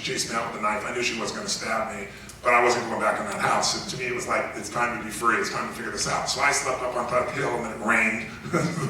chased me out with a knife. I knew she wasn't going to stab me, but I wasn't going back in that house. And to me, it was like, it's time to be free. It's time to figure this out. So I slept up on top hill, and then it rained.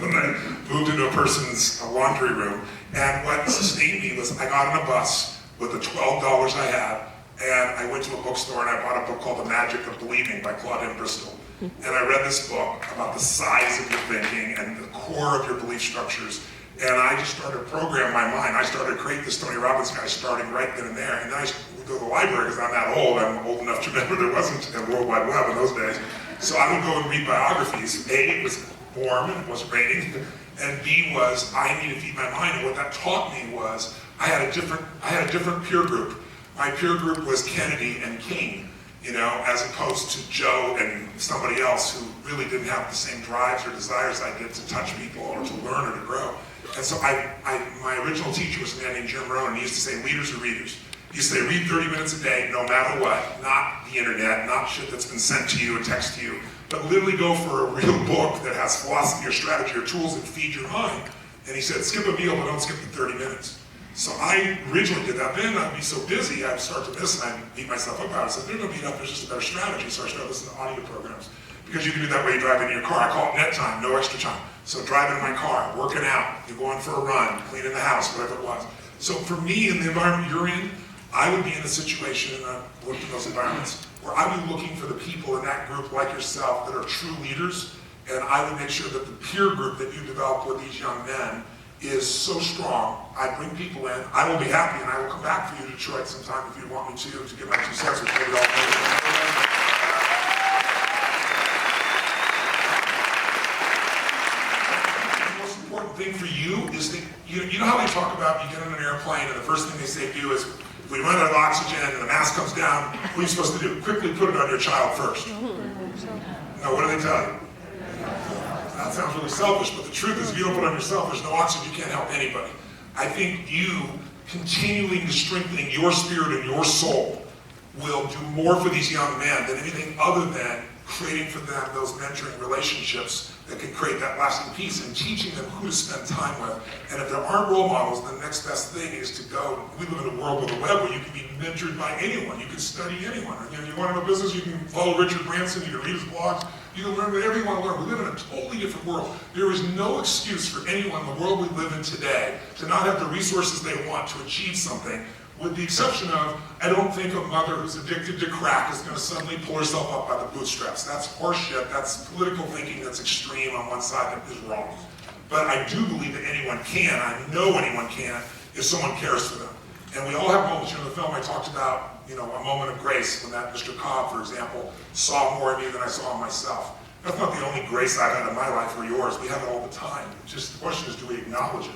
And I moved into a person's laundry room. And what sustained me was I got on a bus with the $12 I had, and I went to a bookstore and I bought a book called The Magic of Believing by Claude M. Bristol. And I read this book about the size of your thinking and the core of your belief structures. And I just started to program my mind. I started to create this Tony Robbins guy starting right then and there. And then I would go to the library because I'm that old. I'm old enough to remember there wasn't a World Wide Web in those days. So I would go and read biographies. A, it was warm and it wasn't raining. And B was, I need to feed my mind. And what that taught me was, I had a different peer group. My peer group was Kennedy and King, you know, as opposed to Joe and somebody else who really didn't have the same drives or desires I did to touch people or to learn or to grow. And so my original teacher was a man named Jim Rohn, and he used to say, leaders are readers. He used to say, read 30 minutes a day, no matter what, not the internet, not shit that's been sent to you or text to you, but literally go for a real book that has philosophy or strategy or tools that feed your mind. And he said, skip a meal, but don't skip the 30 minutes. So I originally did that. Then I'd be so busy, I'd start to miss, and I'd beat myself up about it. I said, there's no beat up, there's just a better strategy. So I started listening to audio programs. Because you can do that way you drive in your car. I call it net time, no extra time. So driving in my car, working out, you're going for a run, cleaning the house, whatever it was. So for me, in the environment you're in, I would be in a situation, and I've worked in those environments, where I would be looking for the people in that group like yourself that are true leaders, and I would make sure that the peer group that you develop with these young men is so strong. I bring people in, I will be happy, and I will come back for you to Detroit sometime if you want me to give my 2 cents, which maybe I'll pay. Thing for you is that you know how they talk about you get on an airplane and the first thing they say do is if we run out of oxygen and the mask comes down, what are you supposed to do? Quickly put it on your child first. No, what do they tell you? That sounds really selfish, but the truth is if you don't put it on yourself, there's no oxygen, you can't help anybody. I think you continuing to strengthen your spirit and your soul will do more for these young men than anything other than creating for them those mentoring relationships that can create that lasting peace and teaching them who to spend time with. And if there aren't role models, then the next best thing is to go. We live in a world with a web where you can be mentored by anyone. You can study anyone. You know, you want to know business, you can follow Richard Branson, you can read his blogs, you can learn whatever you want to learn. We live in a totally different world. There is no excuse for anyone in the world we live in today to not have the resources they want to achieve something, with the exception of, I don't think a mother who's addicted to crack is going to suddenly pull herself up by the bootstraps. That's horseshit, that's political thinking that's extreme on one side that is wrong. But I do believe that anyone can, I know anyone can, if someone cares for them. And we all have moments. You know, in the film I talked about, you know, a moment of grace when that Mr. Cobb, for example, saw more of me than I saw in myself. That's not the only grace I've had in my life or yours. We have it all the time. Just the question is, do we acknowledge it?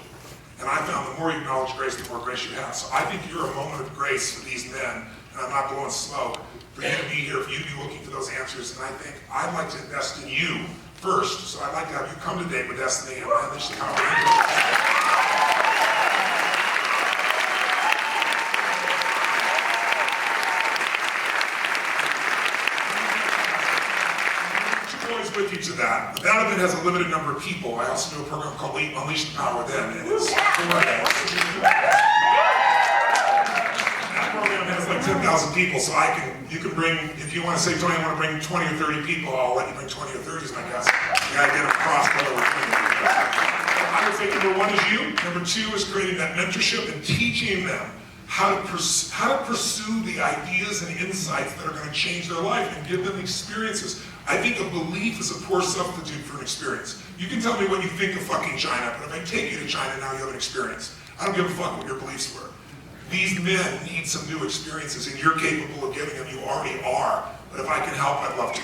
And I found the more you acknowledge grace, the more grace you have. So I think you're a moment of grace for these men, and I'm not blowing smoke, for you to be here, for you to be looking for those answers. And I think I'd like to invest in you first. So I'd like to have you come to Date with Destiny and unleash the power. With you to that. But that event has a limited number of people. I also do a program called Unleash the Power Then, and it's that program has like 10,000 people, so you can bring, if you want to say, Tony, I want to bring 20 or 30 people, I'll let you bring 20 or 30 is my guess. You gotta get them across whether we're doing it. I would say number one is you. Number two is creating that mentorship and teaching them how to pursue the ideas and insights that are going to change their life and give them experiences. I think a belief is a poor substitute for an experience. You can tell me what you think of fucking China, but if I take you to China, now you have an experience. I don't give a fuck what your beliefs were. These men need some new experiences, and you're capable of giving them. You already are. But if I can help, I'd love to.